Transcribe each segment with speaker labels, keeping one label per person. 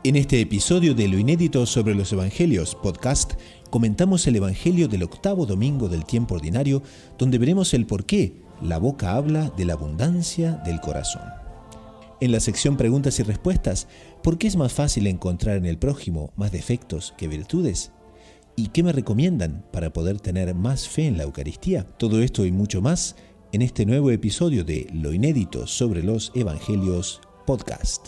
Speaker 1: En este episodio de Lo Inédito sobre los Evangelios podcast, comentamos el Evangelio del octavo domingo del tiempo ordinario, donde veremos el por qué la boca habla de la abundancia del corazón. En la sección Preguntas y Respuestas, ¿por qué es más fácil encontrar en el prójimo más defectos que virtudes? ¿Y qué me recomiendan para poder tener más fe en la Eucaristía? Todo esto y mucho más en este nuevo episodio de Lo Inédito sobre los Evangelios podcast.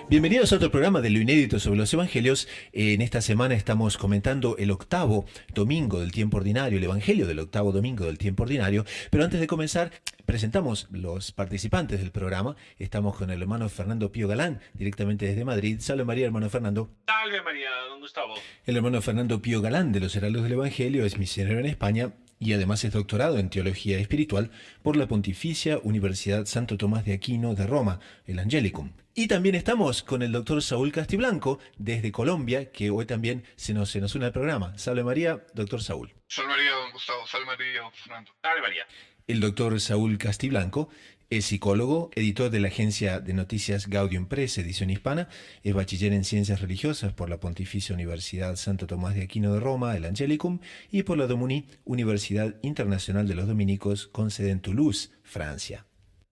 Speaker 1: Bienvenidos a otro programa de Lo Inédito sobre los Evangelios. En esta semana estamos comentando el octavo domingo del tiempo ordinario, el Evangelio del octavo domingo del tiempo ordinario. Pero antes de comenzar, presentamos los participantes del programa. Estamos con el hermano Fernando Pío Galán, directamente desde Madrid. Salve María, hermano Fernando.
Speaker 2: Salve María, don Gustavo.
Speaker 1: El hermano Fernando Pío Galán, de los Heraldos del Evangelio, es misionero en España y además es doctorado en Teología Espiritual por la Pontificia Universidad Santo Tomás de Aquino de Roma, el Angelicum. Y también estamos con el doctor Saúl Castiblanco, desde Colombia, que hoy también se nos une al programa. Salve María, doctor Saúl.
Speaker 3: Salve María, don Gustavo. Salve María, don Fernando.
Speaker 2: Salve María.
Speaker 1: El doctor Saúl Castiblanco es psicólogo, editor de la agencia de noticias Gaudium Press, edición hispana, es bachiller en Ciencias Religiosas por la Pontificia Universidad Santo Tomás de Aquino de Roma, el Angelicum, y por la Domuni, Universidad Internacional de los Dominicos, con sede en Toulouse, Francia.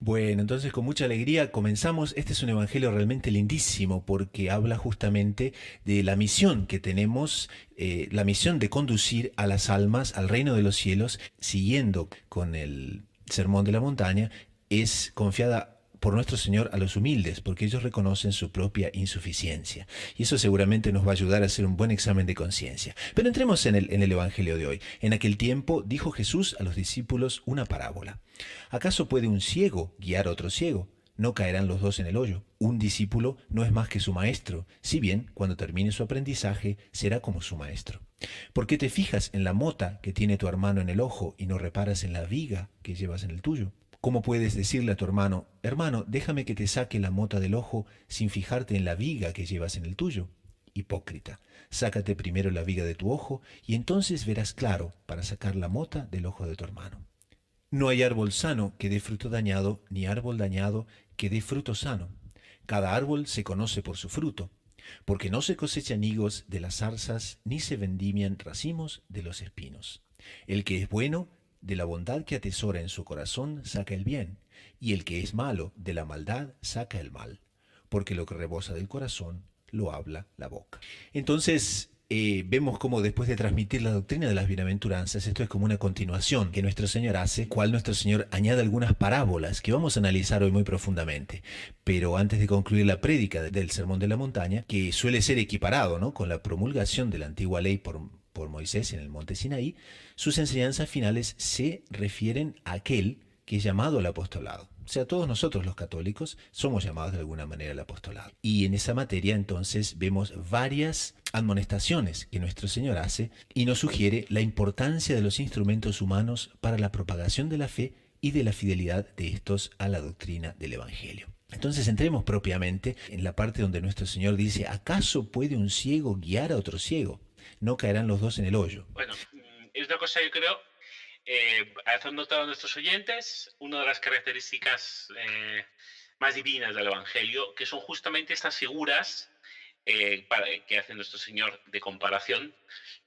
Speaker 1: Bueno, entonces con mucha alegría comenzamos. Este es un evangelio realmente lindísimo porque habla justamente de la misión que tenemos, la misión de conducir a las almas al reino de los cielos, siguiendo con el Sermón de la Montaña, es confiada por nuestro Señor a los humildes, porque ellos reconocen su propia insuficiencia. Y eso seguramente nos va a ayudar a hacer un buen examen de conciencia. Pero entremos en el Evangelio de hoy. En aquel tiempo dijo Jesús a los discípulos una parábola. ¿Acaso puede un ciego guiar a otro ciego? ¿No caerán los dos en el hoyo? Un discípulo no es más que su maestro, si bien cuando termine su aprendizaje será como su maestro. ¿Por qué te fijas en la mota que tiene tu hermano en el ojo y no reparas en la viga que llevas en el tuyo? ¿Cómo puedes decirle a tu hermano, hermano, déjame que te saque la mota del ojo sin fijarte en la viga que llevas en el tuyo? Hipócrita, sácate primero la viga de tu ojo y entonces verás claro para sacar la mota del ojo de tu hermano. No hay árbol sano que dé fruto dañado, ni árbol dañado que dé fruto sano. Cada árbol se conoce por su fruto, porque no se cosechan higos de las zarzas, ni se vendimian racimos de los espinos. El que es bueno, de la bondad que atesora en su corazón saca el bien, y el que es malo, de la maldad saca el mal, porque lo que rebosa del corazón lo habla la boca. Entonces, vemos cómo después de transmitir la doctrina de las bienaventuranzas, esto es como una continuación que nuestro Señor hace, cual nuestro Señor añade algunas parábolas que vamos a analizar hoy muy profundamente. Pero antes de concluir la prédica del Sermón de la Montaña, que suele ser equiparado, ¿no?, con la promulgación de la antigua ley por Moisés en el monte Sinaí, sus enseñanzas finales se refieren a aquel que es llamado al apostolado. O sea, todos nosotros los católicos somos llamados de alguna manera al apostolado. Y en esa materia entonces vemos varias admonestaciones que nuestro Señor hace y nos sugiere la importancia de los instrumentos humanos para la propagación de la fe y de la fidelidad de estos a la doctrina del Evangelio. Entonces entremos propiamente en la parte donde nuestro Señor dice, ¿acaso puede un ciego guiar a otro ciego? No caerán los dos en el hoyo.
Speaker 2: Bueno, es una cosa yo creo, hacer notar a nuestros oyentes, una de las características más divinas del Evangelio, que son justamente estas figuras que hace nuestro Señor de comparación,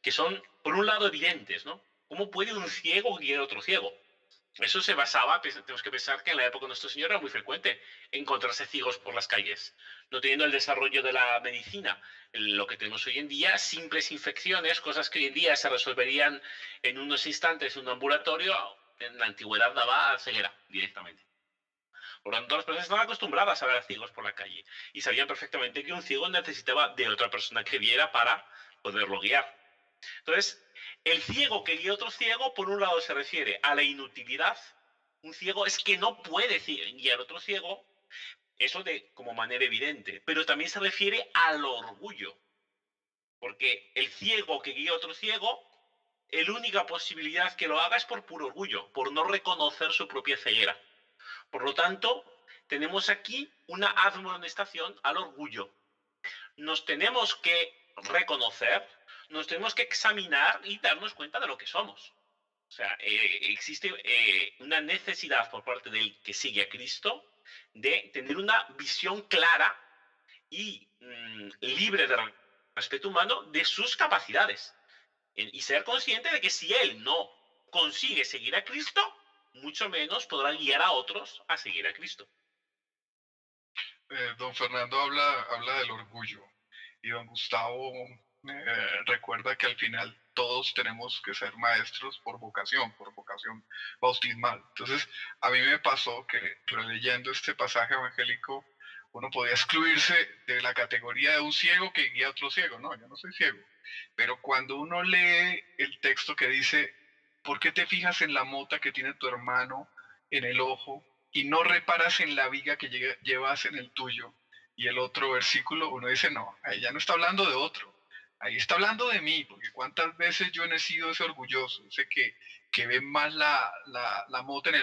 Speaker 2: que son, por un lado, evidentes, ¿no? ¿Cómo puede un ciego guiar a otro ciego? Eso se basaba, tenemos que pensar que en la época de nuestro Señor era muy frecuente encontrarse ciegos por las calles. No teniendo el desarrollo de la medicina, lo que tenemos hoy en día, simples infecciones, cosas que hoy en día se resolverían en unos instantes en un ambulatorio, en la antigüedad daba ceguera directamente. Por lo tanto, las personas estaban acostumbradas a ver a ciegos por la calle y sabían perfectamente que un ciego necesitaba de otra persona que viera para poderlo guiar. Entonces, el ciego que guía a otro ciego, por un lado se refiere a la inutilidad. Un ciego es que no puede guiar a otro ciego, eso como manera evidente, pero también se refiere al orgullo. Porque el ciego que guía a otro ciego, la única posibilidad que lo haga es por puro orgullo, por no reconocer su propia ceguera. Por lo tanto, tenemos aquí una admonestación al orgullo. Nos tenemos que reconocer, nos tenemos que examinar y darnos cuenta de lo que somos. O sea, existe una necesidad por parte del que sigue a Cristo de tener una visión clara y libre de respeto humano de sus capacidades. Y ser consciente de que si él no consigue seguir a Cristo, mucho menos podrá guiar a otros a seguir a Cristo.
Speaker 3: Don Fernando habla del orgullo y don Gustavo recuerda que al final todos tenemos que ser maestros por vocación bautismal. Entonces, a mí me pasó que leyendo este pasaje evangélico, uno podía excluirse de la categoría de un ciego que guía a otro ciego. No, yo no soy ciego. Pero cuando uno lee el texto que dice, ¿por qué te fijas en la mota que tiene tu hermano en el ojo y no reparas en la viga que llevas en el tuyo? Y el otro versículo, uno dice, no, ahí ya no está hablando de otro, ahí está hablando de mí, porque cuántas veces yo he sido ese orgulloso, ese que ve más la mota en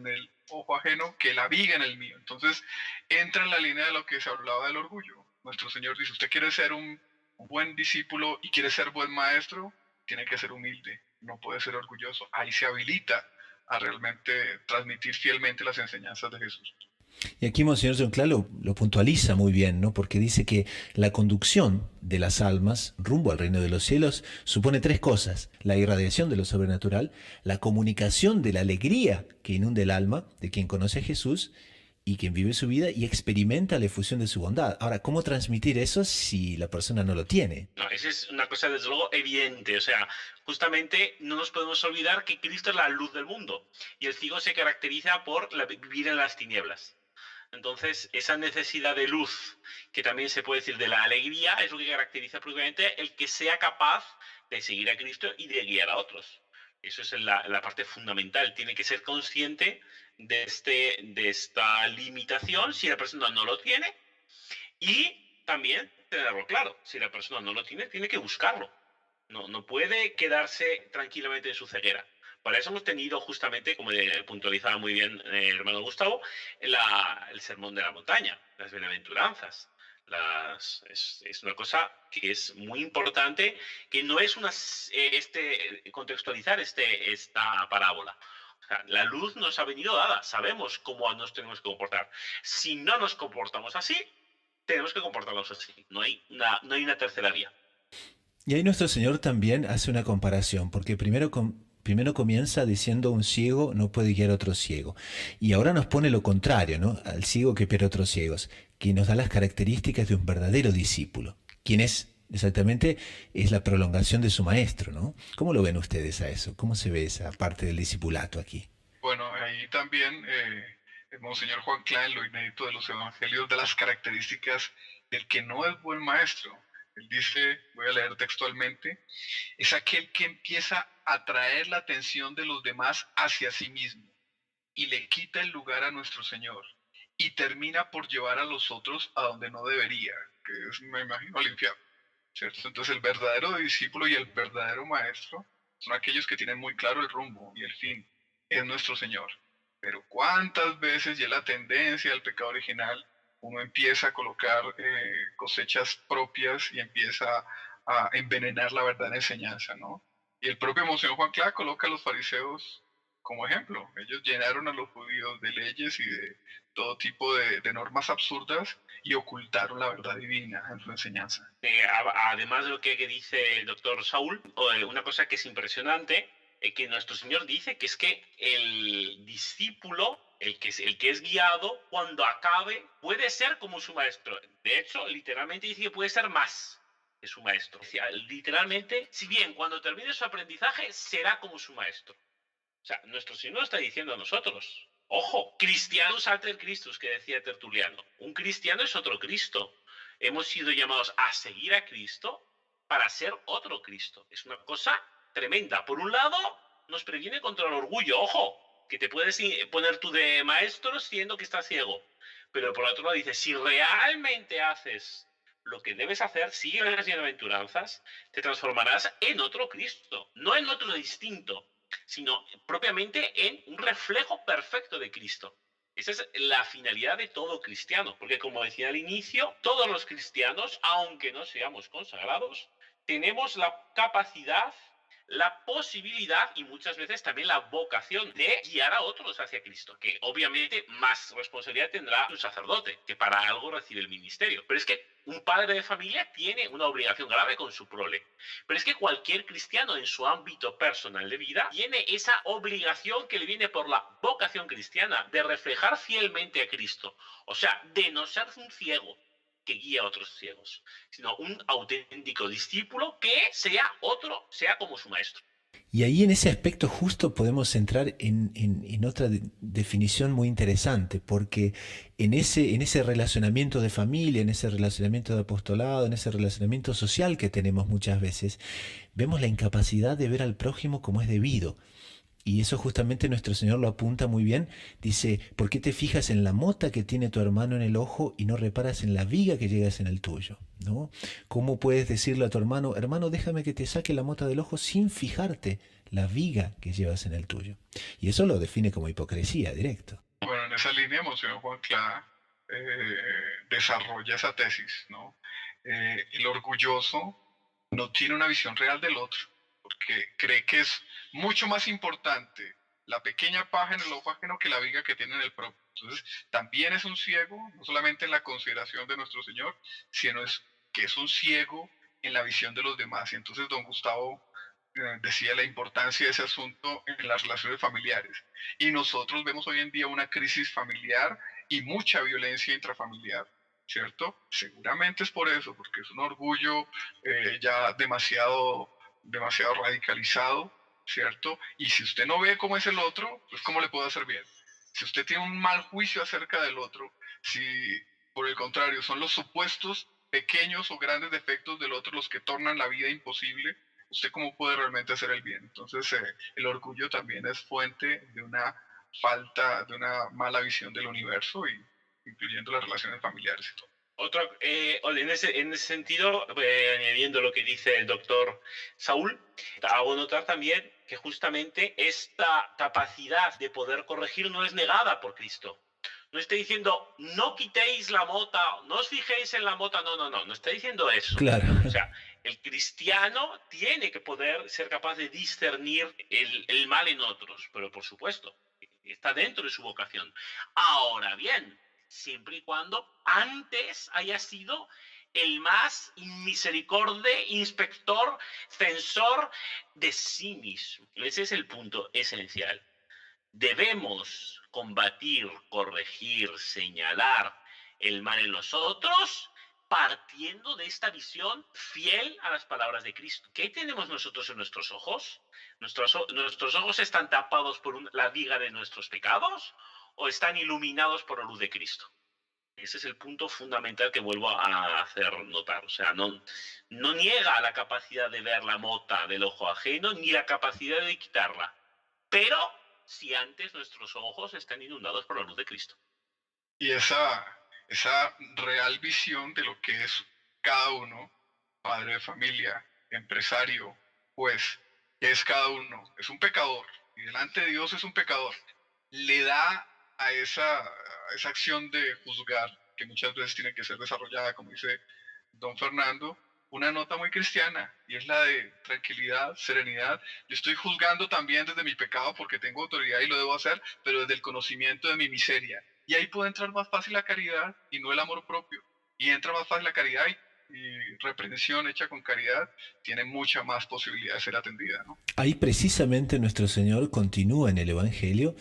Speaker 3: el ojo ajeno que la viga en el mío. Entonces entra en la línea de lo que se hablaba del orgullo. Nuestro Señor dice, usted quiere ser un buen discípulo y quiere ser buen maestro, tiene que ser humilde, no puede ser orgulloso. Ahí se habilita a realmente transmitir fielmente las enseñanzas de Jesús.
Speaker 1: Y aquí Monseñor John Clark lo puntualiza muy bien, ¿no? Porque dice que la conducción de las almas rumbo al reino de los cielos supone tres cosas: la irradiación de lo sobrenatural, la comunicación de la alegría que inunde el alma de quien conoce a Jesús y quien vive su vida y experimenta la efusión de su bondad. Ahora, ¿cómo transmitir eso si la persona no lo tiene?
Speaker 2: No, esa es una cosa desde luego evidente. O sea, justamente no nos podemos olvidar que Cristo es la luz del mundo y el ciego se caracteriza por vivir en las tinieblas. Entonces, esa necesidad de luz, que también se puede decir de la alegría, es lo que caracteriza propiamente el que sea capaz de seguir a Cristo y de guiar a otros. Eso es la parte fundamental. Tiene que ser consciente de esta limitación si la persona no lo tiene, y también tenerlo claro. Si la persona no lo tiene, tiene que buscarlo. No puede quedarse tranquilamente en su ceguera. Para eso hemos tenido justamente, como puntualizaba muy bien el hermano Gustavo, el sermón de la montaña, las bienaventuranzas. Es una cosa que es muy importante, que no es contextualizar esta parábola. O sea, la luz nos ha venido dada, sabemos cómo nos tenemos que comportar. Si no nos comportamos así, tenemos que comportarnos así. No hay una tercera vía.
Speaker 1: Y ahí nuestro Señor también hace una comparación, porque primero comienza diciendo un ciego no puede guiar a otro ciego. Y ahora nos pone lo contrario, ¿no? Al ciego que pierde a otros ciegos, que nos da las características de un verdadero discípulo. Quien es exactamente es la prolongación de su maestro, ¿no? ¿Cómo lo ven ustedes a eso? ¿Cómo se ve esa parte del discipulato aquí?
Speaker 3: Bueno, ahí también el Monseñor Juan Klein, lo inédito de los evangelios, de las características del que no es buen maestro. Él dice, voy a leer textualmente, es aquel que empieza a atraer la atención de los demás hacia sí mismo y le quita el lugar a nuestro Señor y termina por llevar a los otros a donde no debería, que es, me imagino, al infierno, ¿cierto? Entonces el verdadero discípulo y el verdadero maestro son aquellos que tienen muy claro el rumbo y el fin, es nuestro Señor. Pero cuántas veces, y es la tendencia del pecado original, uno empieza a colocar cosechas propias y empieza a envenenar la verdadera enseñanza, ¿no? Y el propio Monseñor Juan Clark coloca a los fariseos como ejemplo. Ellos llenaron a los judíos de leyes y de todo tipo de normas absurdas y ocultaron la verdad divina en su enseñanza.
Speaker 2: Además de lo que dice el doctor Saúl, una cosa que es impresionante, que nuestro Señor dice, que es que el discípulo, el que es guiado, cuando acabe, puede ser como su maestro. De hecho, literalmente dice que puede ser más que su maestro. Literalmente, si bien cuando termine su aprendizaje, será como su maestro. O sea, nuestro Señor está diciendo a nosotros, ojo, Christianus alter Christus, que decía Tertuliano. Un cristiano es otro Cristo. Hemos sido llamados a seguir a Cristo para ser otro Cristo. Es una cosa tremenda. Por un lado, nos previene contra el orgullo. Ojo, que te puedes poner tú de maestro siendo que estás ciego. Pero por otro lado dice, si realmente haces lo que debes hacer, sigue las bienaventuranzas, te transformarás en otro Cristo, no en otro distinto, sino propiamente en un reflejo perfecto de Cristo. Esa es la finalidad de todo cristiano, porque como decía al inicio, todos los cristianos, aunque no seamos consagrados, tenemos la capacidad, la posibilidad y muchas veces también la vocación de guiar a otros hacia Cristo, que obviamente más responsabilidad tendrá un sacerdote, que para algo recibe el ministerio. Pero es que un padre de familia tiene una obligación grave con su prole. Pero es que cualquier cristiano en su ámbito personal de vida tiene esa obligación que le viene por la vocación cristiana de reflejar fielmente a Cristo. O sea, de no ser un ciego que guía a otros ciegos, sino un auténtico discípulo que sea otro, sea como su maestro.
Speaker 1: Y ahí en ese aspecto justo podemos entrar en otra definición muy interesante, porque en ese relacionamiento de familia, en ese relacionamiento de apostolado, en ese relacionamiento social que tenemos muchas veces, vemos la incapacidad de ver al prójimo como es debido. Y eso justamente nuestro Señor lo apunta muy bien. Dice, ¿por qué te fijas en la mota que tiene tu hermano en el ojo y no reparas en la viga que llegas en el tuyo? ¿No? ¿Cómo puedes decirle a tu hermano, hermano, déjame que te saque la mota del ojo sin fijarte la viga que llevas en el tuyo? Y eso lo define como hipocresía, directo.
Speaker 3: Bueno, en esa línea, Monseñor Juan Clara desarrolla esa tesis, ¿no? El orgulloso no tiene una visión real del otro, porque cree que es mucho más importante la pequeña paja en el ojo ajeno que la viga que tiene en el propio. Entonces, también es un ciego, no solamente en la consideración de nuestro Señor, sino que es un ciego en la visión de los demás. Y entonces don Gustavo decía la importancia de ese asunto en las relaciones familiares. Y nosotros vemos hoy en día una crisis familiar y mucha violencia intrafamiliar, ¿cierto? Seguramente es por eso, porque es un orgullo ya demasiado radicalizado, ¿cierto? Y si usted no ve cómo es el otro, pues ¿cómo le puede hacer bien? Si usted tiene un mal juicio acerca del otro, si por el contrario son los supuestos pequeños o grandes defectos del otro los que tornan la vida imposible, ¿usted cómo puede realmente hacer el bien? Entonces, el orgullo también es fuente de una falta, de una mala visión del universo, incluyendo las relaciones familiares y todo.
Speaker 2: En ese sentido, añadiendo lo que dice el doctor Saúl, hago notar también que justamente esta capacidad de poder corregir no es negada por Cristo. No está diciendo, no quitéis la mota, no os fijéis en la mota, no está diciendo eso.
Speaker 1: Claro.
Speaker 2: O sea, el cristiano tiene que poder ser capaz de discernir el mal en otros, pero por supuesto, está dentro de su vocación. Ahora bien, siempre y cuando antes haya sido el más misericorde, inspector, censor de sí mismo. Ese es el punto esencial. Debemos combatir, corregir, señalar el mal en los otros partiendo de esta visión fiel a las palabras de Cristo. ¿Qué tenemos nosotros en nuestros ojos? ¿Nuestros ojos están tapados por la viga de nuestros pecados o están iluminados por la luz de Cristo? Ese es el punto fundamental que vuelvo a hacer notar. O sea, no niega la capacidad de ver la mota del ojo ajeno ni la capacidad de quitarla. Pero si antes nuestros ojos están inundados por la luz de Cristo.
Speaker 3: Y esa real visión de lo que es cada uno, padre de familia, empresario, juez, que es cada uno, es un pecador, y delante de Dios es un pecador, le da a esa acción de juzgar, que muchas veces tiene que ser desarrollada, como dice don Fernando, una nota muy cristiana, y es la de tranquilidad, serenidad. Yo estoy juzgando también desde mi pecado porque tengo autoridad y lo debo hacer, pero desde el conocimiento de mi miseria. Y ahí puede entrar más fácil la caridad y no el amor propio. Y entra más fácil la caridad y reprensión hecha con caridad tiene mucha más posibilidad de ser atendida, ¿no?
Speaker 1: Ahí precisamente nuestro Señor continúa en el Evangelio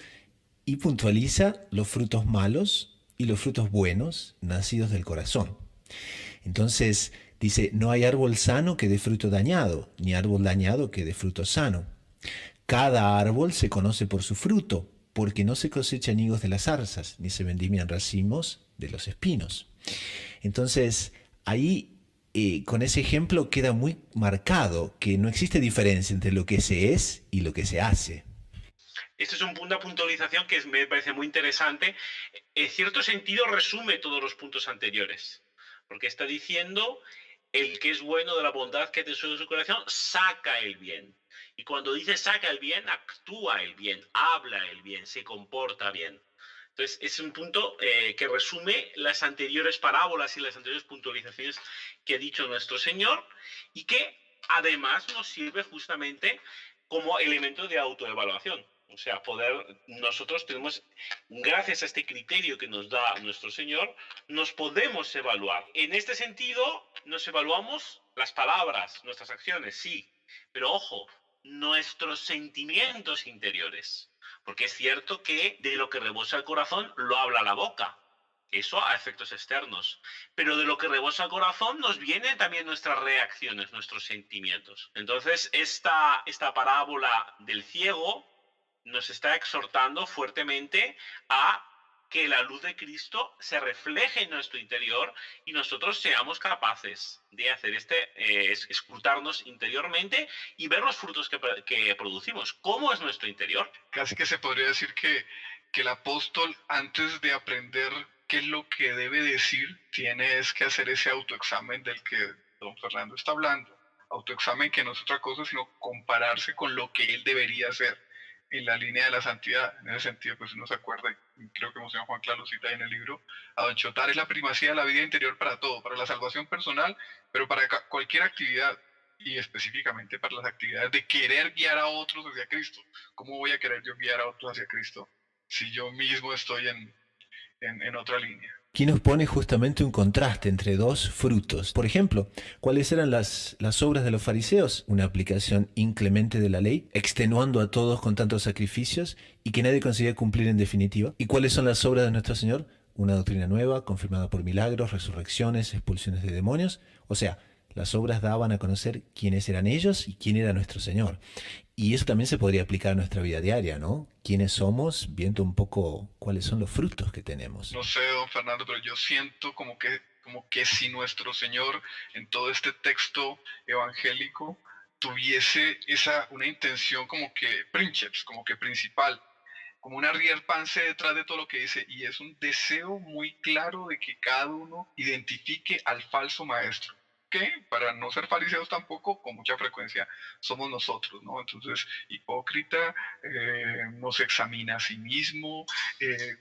Speaker 1: y puntualiza los frutos malos y los frutos buenos nacidos del corazón. Entonces dice, no hay árbol sano que dé fruto dañado, ni árbol dañado que dé fruto sano. Cada árbol se conoce por su fruto, porque no se cosechan higos de las zarzas, ni se vendimian racimos de los espinos. Entonces, ahí con ese ejemplo queda muy marcado que no existe diferencia entre lo que se es y lo que se hace.
Speaker 2: Este es un punto de puntualización que me parece muy interesante. En cierto sentido resume todos los puntos anteriores, porque está diciendo el que es bueno de la bondad que te suele su corazón, saca el bien. Y cuando dice saca el bien, actúa el bien, habla el bien, se comporta bien. Entonces, es un punto que resume las anteriores parábolas y las anteriores puntualizaciones que ha dicho nuestro Señor y que además nos sirve justamente como elemento de autoevaluación. O sea, nosotros tenemos, gracias a este criterio que nos da nuestro Señor, nos podemos evaluar. En este sentido, nos evaluamos las palabras, nuestras acciones, sí, pero ojo, nuestros sentimientos interiores. Porque es cierto que de lo que rebosa el corazón lo habla la boca. Eso a efectos externos. Pero de lo que rebosa el corazón nos vienen también nuestras reacciones, nuestros sentimientos. Entonces, esta parábola del ciego nos está exhortando fuertemente a que la luz de Cristo se refleje en nuestro interior y nosotros seamos capaces de hacer escrutarnos interiormente y ver los frutos que producimos. ¿Cómo es nuestro interior?
Speaker 3: Casi que se podría decir que el apóstol, antes de aprender qué es lo que debe decir, tiene que hacer ese autoexamen del que don Fernando está hablando. Autoexamen que no es otra cosa sino compararse con lo que él debería hacer en la línea de la santidad. En ese sentido, pues uno se acuerda, y creo que Monseñor Juan Claro cita en el libro, a don Chotar es la primacía de la vida interior para todo, para la salvación personal, pero para cualquier actividad, y específicamente para las actividades de querer guiar a otros hacia Cristo. ¿Cómo voy a querer yo guiar a otros hacia Cristo si yo mismo estoy en otra línea?
Speaker 1: Aquí nos pone justamente un contraste entre dos frutos. Por ejemplo, ¿cuáles eran las obras de los fariseos? Una aplicación inclemente de la ley, extenuando a todos con tantos sacrificios y que nadie conseguía cumplir en definitiva. ¿Y cuáles son las obras de nuestro Señor? Una doctrina nueva, confirmada por milagros, resurrecciones, expulsiones de demonios. O sea, las obras daban a conocer quiénes eran ellos y quién era nuestro Señor. Y eso también se podría aplicar a nuestra vida diaria, ¿no? ¿Quiénes somos? Viendo un poco cuáles son los frutos que tenemos.
Speaker 3: No sé, don Fernando, pero yo siento como que si nuestro Señor en todo este texto evangélico tuviese una intención como que princeps, como que principal, como una rierpance detrás de todo lo que dice, y es un deseo muy claro de que cada uno identifique al falso maestro, que para no ser fariseos tampoco, con mucha frecuencia somos nosotros, ¿no? Entonces, hipócrita, no se examina a sí mismo,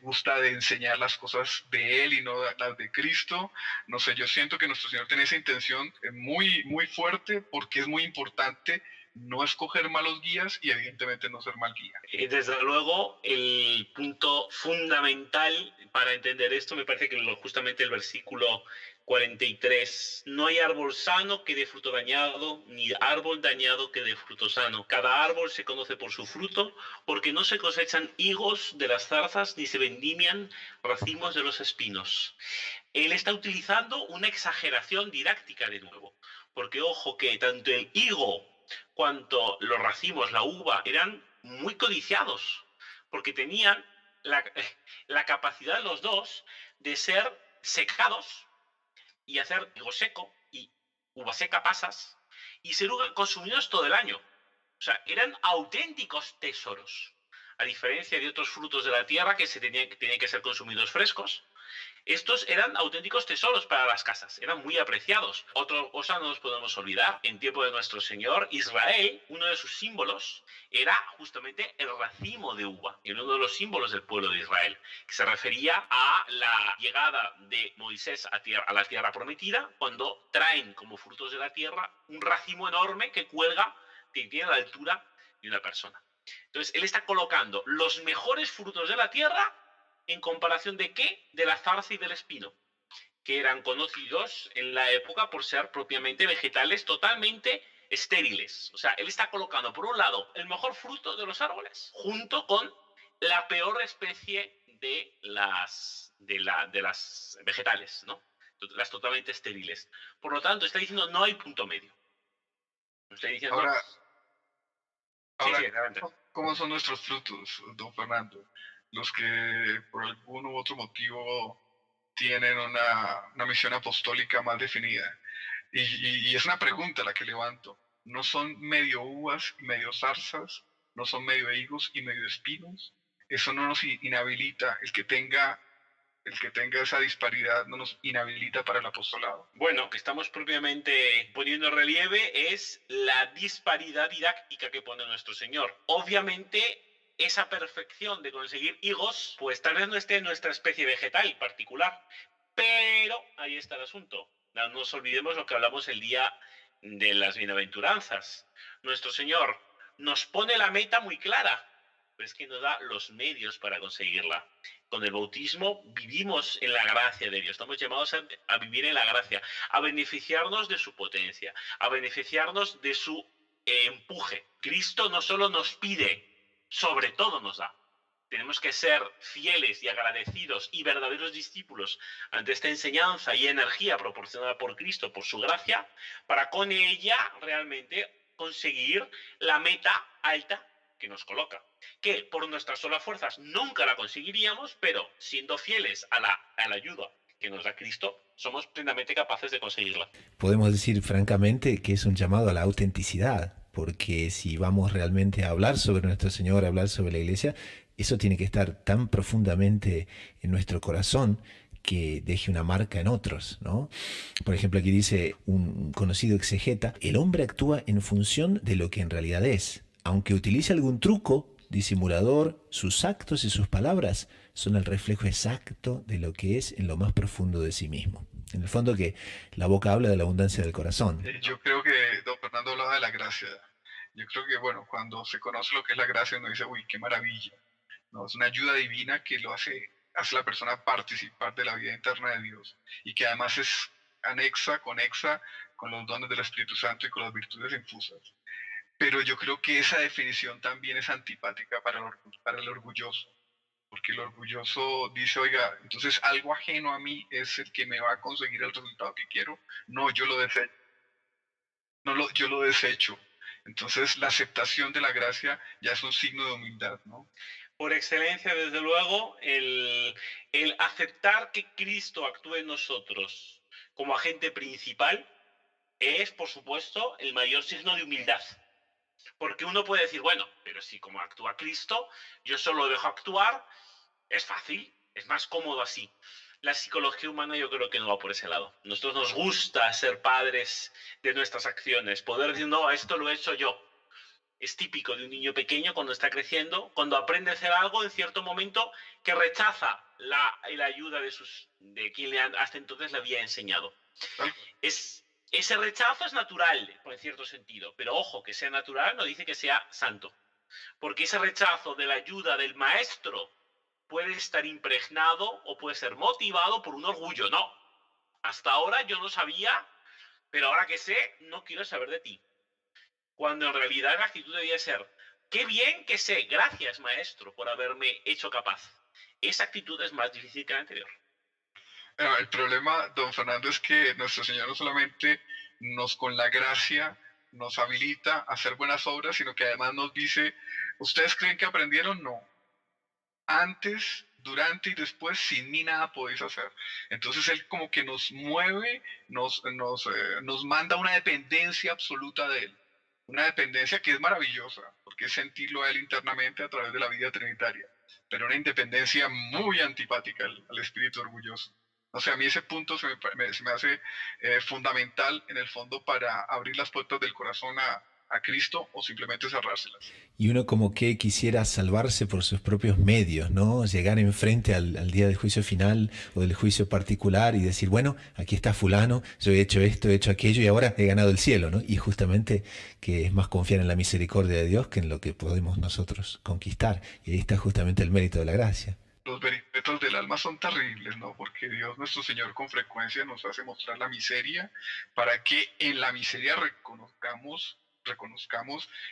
Speaker 3: gusta de enseñar las cosas de él y no las de Cristo. No sé, yo siento que nuestro Señor tiene esa intención muy, muy fuerte, porque es muy importante no escoger malos guías y evidentemente no ser mal guía.
Speaker 2: Desde luego, el punto fundamental para entender esto me parece que justamente el versículo 43. No hay árbol sano que dé fruto dañado, ni árbol dañado que dé fruto sano. Cada árbol se conoce por su fruto, porque no se cosechan higos de las zarzas, ni se vendimian racimos de los espinos. Él está utilizando una exageración didáctica de nuevo, porque ojo que tanto el higo cuanto los racimos, la uva, eran muy codiciados, porque tenían la capacidad los dos de ser secados y hacer higo seco y uva seca, pasas, y ser consumidos todo el año. O sea, eran auténticos tesoros, a diferencia de otros frutos de la tierra que tenían que ser consumidos frescos. Estos eran auténticos tesoros para las casas, eran muy apreciados. Otra cosa no nos podemos olvidar, en tiempo de nuestro Señor, Israel, uno de sus símbolos era justamente el racimo de uva, uno de los símbolos del pueblo de Israel, que se refería a la llegada de Moisés a la tierra prometida, cuando traen como frutos de la tierra un racimo enorme que cuelga, que tiene la altura de una persona. Entonces, él está colocando los mejores frutos de la tierra ¿en comparación de qué? De la zarza y del espino, que eran conocidos en la época por ser propiamente vegetales totalmente estériles. O sea, él está colocando, por un lado, el mejor fruto de los árboles, junto con la peor especie de las vegetales, ¿no? Las totalmente estériles. Por lo tanto, está diciendo, no hay punto medio. Está diciendo...
Speaker 3: Ahora,
Speaker 2: sí,
Speaker 3: ¿cómo son nuestros frutos, don Fernando? Los que por algún u otro motivo tienen una misión apostólica más definida. Y es una pregunta la que levanto. ¿No son medio uvas y medio zarzas? ¿No son medio higos y medio espinos? Eso no nos inhabilita, el que tenga esa disparidad no nos inhabilita para el apostolado.
Speaker 2: Bueno, que estamos propiamente poniendo en relieve es la disparidad didáctica que pone nuestro Señor. Obviamente, esa perfección de conseguir higos, pues tal vez no esté en nuestra especie vegetal particular. Pero ahí está el asunto. No nos olvidemos lo que hablamos el día de las bienaventuranzas. Nuestro Señor nos pone la meta muy clara, pero es que nos da los medios para conseguirla. Con el bautismo vivimos en la gracia de Dios. Estamos llamados a vivir en la gracia, a beneficiarnos de su potencia, a beneficiarnos de su empuje. Cristo no solo nos pide, sobre todo nos da. Tenemos que ser fieles y agradecidos y verdaderos discípulos ante esta enseñanza y energía proporcionada por Cristo, por su gracia, para con ella realmente conseguir la meta alta que nos coloca. Que por nuestras solas fuerzas nunca la conseguiríamos, pero siendo fieles a la ayuda que nos da Cristo, somos plenamente capaces de conseguirla.
Speaker 1: Podemos decir francamente que es un llamado a la autenticidad, porque si vamos realmente a hablar sobre nuestro Señor, a hablar sobre la Iglesia, eso tiene que estar tan profundamente en nuestro corazón que deje una marca en otros, ¿no? Por ejemplo, aquí dice un conocido exegeta: el hombre actúa en función de lo que en realidad es. Aunque utilice algún truco disimulador, sus actos y sus palabras son el reflejo exacto de lo que es en lo más profundo de sí mismo. En el fondo, que la boca habla de la abundancia del corazón.
Speaker 3: Yo creo que don Fernando hablaba de la gracia. Yo creo que, bueno, cuando se conoce lo que es la gracia, uno dice, uy, qué maravilla. No, es una ayuda divina que lo hace a la persona participar de la vida interna de Dios y que además es conexa con los dones del Espíritu Santo y con las virtudes infusas. Pero yo creo que esa definición también es antipática para el orgulloso, porque el orgulloso dice, oiga, entonces algo ajeno a mí es el que me va a conseguir el resultado que quiero. No, yo lo desecho. Yo lo desecho. Entonces la aceptación de la gracia ya es un signo de humildad, ¿no?
Speaker 2: Por excelencia, desde luego, el aceptar que Cristo actúe en nosotros como agente principal es, por supuesto, el mayor signo de humildad. Porque uno puede decir, bueno, pero si como actúa Cristo, yo solo lo dejo actuar, es fácil, es más cómodo así. La psicología humana yo creo que no va por ese lado. A nosotros nos gusta ser padres de nuestras acciones, poder decir, no, esto lo he hecho yo. Es típico de un niño pequeño cuando está creciendo, cuando aprende a hacer algo en cierto momento que rechaza la ayuda de quien le hasta entonces le había enseñado. Ese rechazo es natural, en cierto sentido, pero ojo, que sea natural no dice que sea santo, porque ese rechazo de la ayuda del maestro puede estar impregnado o puede ser motivado por un orgullo. No, hasta ahora yo no sabía, pero ahora que sé, no quiero saber de ti. Cuando en realidad la actitud debía ser, qué bien que sé, gracias maestro por haberme hecho capaz. Esa actitud es más difícil que la anterior.
Speaker 3: El problema, don Fernando, es que nuestro Señor no solamente con la gracia nos habilita a hacer buenas obras, sino que además nos dice, ¿ustedes creen que aprendieron? No. Antes, durante y después, sin mí nada podéis hacer. Entonces Él como que nos mueve, nos manda una dependencia absoluta de Él. Una dependencia que es maravillosa, porque es sentirlo a Él internamente a través de la vida trinitaria, pero una independencia muy antipática al espíritu orgulloso. O sea, a mí ese punto se me hace fundamental en el fondo para abrir las puertas del corazón a Cristo o simplemente cerrárselas.
Speaker 1: Y uno como que quisiera salvarse por sus propios medios, ¿no? Llegar enfrente al día del juicio final o del juicio particular y decir, bueno, aquí está fulano, yo he hecho esto, he hecho aquello y ahora he ganado el cielo, ¿no? Y justamente que es más confiar en la misericordia de Dios que en lo que podemos nosotros conquistar. Y ahí está justamente el mérito de la gracia.
Speaker 3: Los vericuetos del alma son terribles, ¿no? Porque Dios nuestro Señor con frecuencia nos hace mostrar la miseria para que en la miseria reconozcamos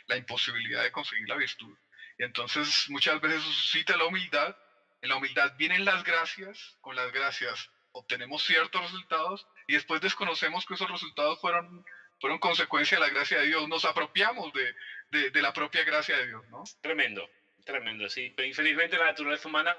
Speaker 3: la imposibilidad de conseguir la virtud. Y entonces muchas veces suscita la humildad. En la humildad vienen las gracias, con las gracias obtenemos ciertos resultados y después desconocemos que esos resultados fueron consecuencia de la gracia de Dios. Nos apropiamos de la propia gracia de Dios, ¿no?
Speaker 2: Tremendo, sí. Pero infelizmente la naturaleza humana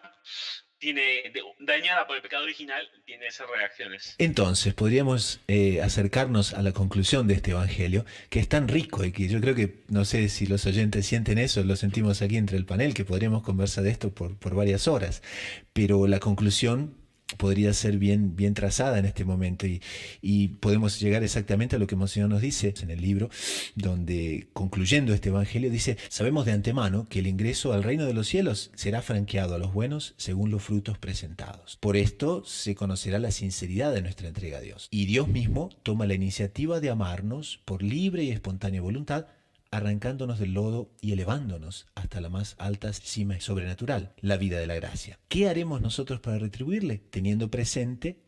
Speaker 2: dañada por el pecado original, tiene esas reacciones.
Speaker 1: Entonces, podríamos acercarnos a la conclusión de este evangelio, que es tan rico y que yo creo que, no sé si los oyentes sienten eso, lo sentimos aquí entre el panel, que podríamos conversar de esto por varias horas, pero la conclusión podría ser bien trazada en este momento y podemos llegar exactamente a lo que Monseñor nos dice en el libro, donde concluyendo este evangelio dice: sabemos de antemano que el ingreso al reino de los cielos será franqueado a los buenos según los frutos presentados. Por esto se conocerá la sinceridad de nuestra entrega a Dios. Y Dios mismo toma la iniciativa de amarnos por libre y espontánea voluntad, arrancándonos del lodo y elevándonos hasta la más alta cima sobrenatural, la vida de la gracia. ¿Qué haremos nosotros para retribuirle? Teniendo presente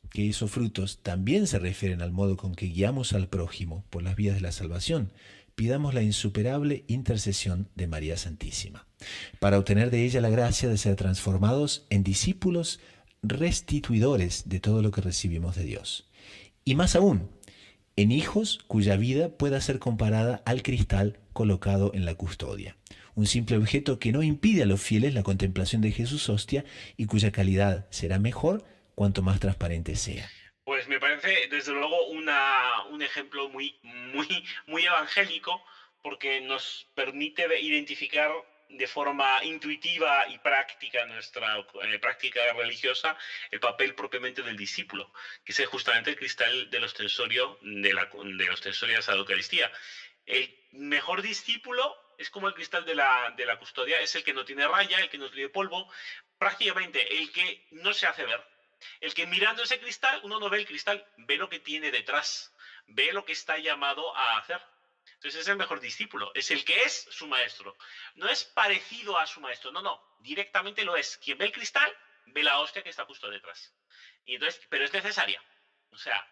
Speaker 1: que esos frutos también se refieren al modo con que guiamos al prójimo por las vías de la salvación. Pidamos la insuperable intercesión de María Santísima, para obtener de ella la gracia de ser transformados en discípulos restituidores de todo lo que recibimos de Dios. Y más aún, en hijos cuya vida pueda ser comparada al cristal colocado en la custodia. Un simple objeto que no impide a los fieles la contemplación de Jesús hostia y cuya calidad será mejor cuanto más transparente sea.
Speaker 2: Pues me parece, desde luego, un ejemplo muy evangélico, porque nos permite identificar de forma intuitiva y práctica nuestra práctica religiosa el papel propiamente del discípulo, que es justamente el cristal del ostensorio de los tensorios a la Eucaristía. El mejor discípulo es como el cristal de la custodia, es el que no tiene raya, el que no tiene polvo, prácticamente el que no se hace ver. El que mirando ese cristal, uno no ve el cristal, ve lo que tiene detrás, ve lo que está llamado a hacer. Entonces es el mejor discípulo, es el que es su maestro. No es parecido a su maestro, no, directamente lo es. Quien ve el cristal, ve la hostia que está justo detrás. Y entonces, pero es necesaria. O sea,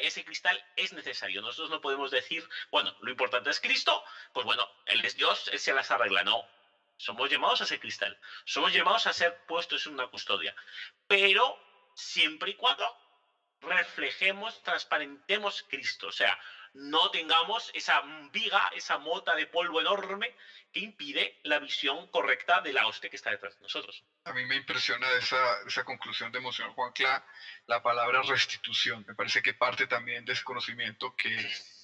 Speaker 2: ese cristal es necesario. Nosotros no podemos decir, bueno, lo importante es Cristo, pues bueno, Él es Dios, Él se las arregla. No, somos llamados a ser cristal, somos llamados a ser puestos en una custodia. Pero siempre y cuando reflejemos, transparentemos Cristo. O sea, no tengamos esa viga, esa mota de polvo enorme que impide la visión correcta de la hostia que está detrás de nosotros.
Speaker 3: A mí me impresiona esa conclusión de Monseñor Juan Clá, la palabra restitución. Me parece que parte también de ese conocimiento que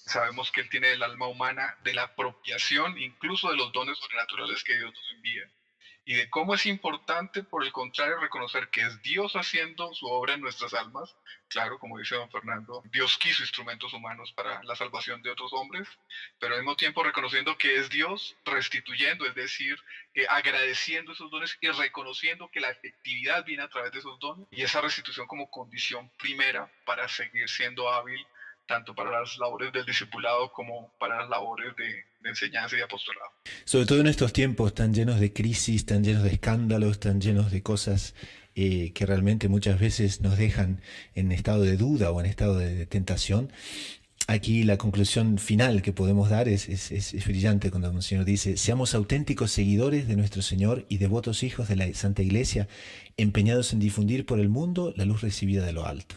Speaker 3: sabemos que él tiene del alma humana, de la apropiación incluso de los dones sobrenaturales que Dios nos envía. Y de cómo es importante, por el contrario, reconocer que es Dios haciendo su obra en nuestras almas. Claro, como dice don Fernando, Dios quiso instrumentos humanos para la salvación de otros hombres, pero al mismo tiempo reconociendo que es Dios restituyendo, es decir, agradeciendo esos dones y reconociendo que la efectividad viene a través de esos dones, y esa restitución como condición primera para seguir siendo hábil tanto para las labores del discipulado como para las labores de enseñanza y apostolado.
Speaker 1: Sobre todo en estos tiempos tan llenos de crisis, tan llenos de escándalos, tan llenos de cosas que realmente muchas veces nos dejan en estado de duda o en estado de tentación. Aquí la conclusión final que podemos dar es brillante cuando el Monseñor dice: seamos auténticos seguidores de nuestro Señor y devotos hijos de la Santa Iglesia, empeñados en difundir por el mundo la luz recibida de lo alto.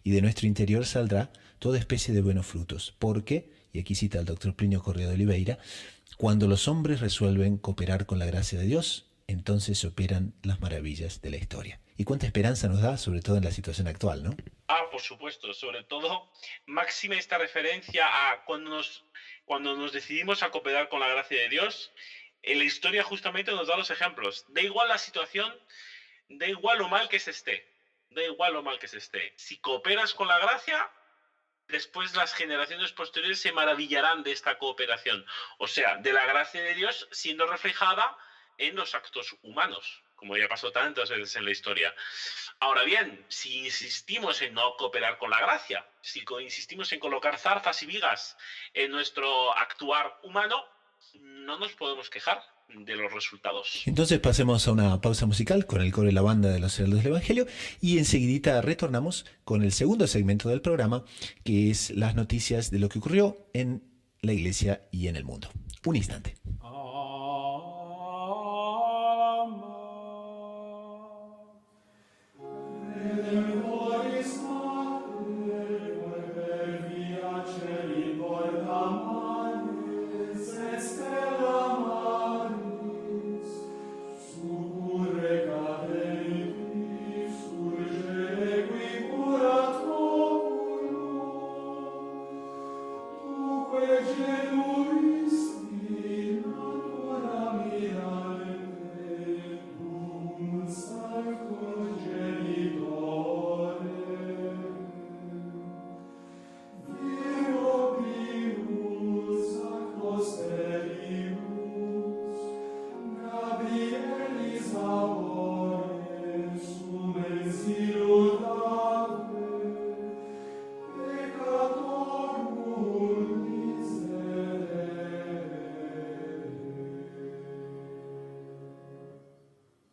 Speaker 1: Y de nuestro interior saldrá toda especie de buenos frutos, porque, y aquí cita el doctor Plinio Correa de Oliveira, cuando los hombres resuelven cooperar con la gracia de Dios, entonces se operan las maravillas de la historia. Y cuánta esperanza nos da, sobre todo en la situación actual, ¿no?
Speaker 2: Por supuesto, sobre todo, máxima esta referencia a cuando nos decidimos a cooperar con la gracia de Dios. En la historia justamente nos da los ejemplos. Da igual la situación, da igual lo mal que se esté, Si cooperas con la gracia, después las generaciones posteriores se maravillarán de esta cooperación. O sea, de la gracia de Dios siendo reflejada en los actos humanos, como ya pasó tantas veces en la historia. Ahora bien, si insistimos en no cooperar con la gracia, si insistimos en colocar zarzas y vigas en nuestro actuar humano, no nos podemos quejar de los resultados.
Speaker 1: Entonces pasemos a una pausa musical con el coro y la banda de los Heraldos del Evangelio y enseguidita retornamos con el segundo segmento del programa, que es las noticias de lo que ocurrió en la iglesia y en el mundo. Un instante.
Speaker 4: Salve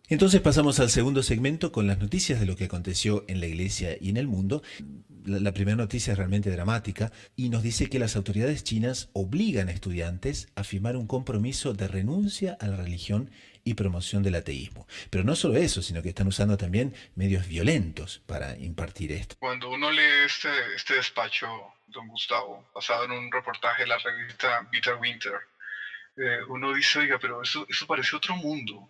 Speaker 1: Entonces pasamos al segundo segmento con las noticias de lo que aconteció en la iglesia y en el mundo. La primera noticia es realmente dramática y nos dice que las autoridades chinas obligan a estudiantes a firmar un compromiso de renuncia a la religión y promoción del ateísmo. Pero no solo eso, sino que están usando también medios violentos para impartir esto.
Speaker 3: Cuando uno lee este despacho, don Gustavo, basado en un reportaje de la revista Bitter Winter, uno dice, oiga, pero eso parece otro mundo.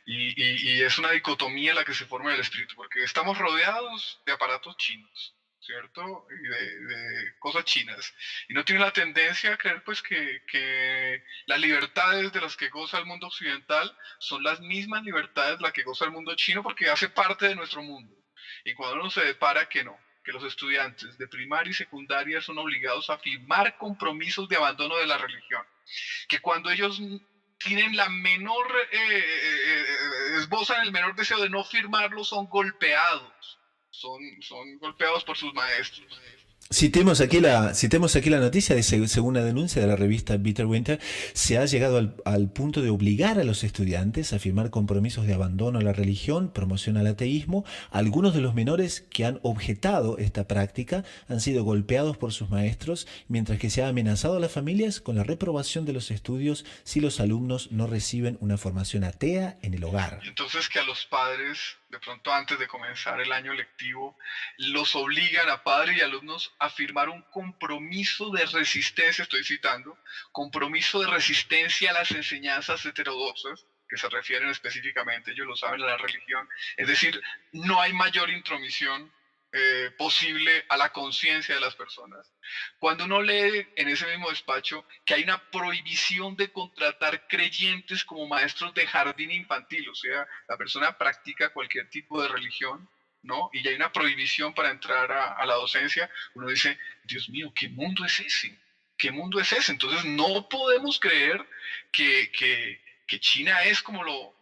Speaker 3: Y es una dicotomía la que se forma en el espíritu, porque estamos rodeados de aparatos chinos, ¿cierto? Y de cosas chinas. Y no tiene la tendencia a creer pues que las libertades de las que goza el mundo occidental son las mismas libertades de las que goza el mundo chino, porque hace parte de nuestro mundo. Y cuando uno se depara que los estudiantes de primaria y secundaria son obligados a firmar compromisos de abandono de la religión, que cuando ellos tienen la menor, esbozan el menor deseo de no firmarlo, son golpeados, son golpeados por sus maestros.
Speaker 1: Citemos aquí la noticia de según una denuncia de la revista Bitter Winter, se ha llegado al punto de obligar a los estudiantes a firmar compromisos de abandono a la religión, promoción al ateísmo. Algunos de los menores que han objetado esta práctica han sido golpeados por sus maestros, mientras que se ha amenazado a las familias con la reprobación de los estudios si los alumnos no reciben una formación atea en el hogar.
Speaker 3: Entonces que a los padres, de pronto antes de comenzar el año lectivo, los obligan a padres y alumnos a firmar un compromiso de resistencia, estoy citando, compromiso de resistencia a las enseñanzas heterodoxas, que se refieren específicamente, ellos lo saben, a la religión. Es decir, no hay mayor intromisión posible a la conciencia de las personas. Cuando uno lee en ese mismo despacho que hay una prohibición de contratar creyentes como maestros de jardín infantil, o sea, la persona practica cualquier tipo de religión, ¿no? Y ya hay una prohibición para entrar a la docencia, uno dice, Dios mío, ¿qué mundo es ese? ¿Qué mundo es ese? Entonces no podemos creer que China es como lo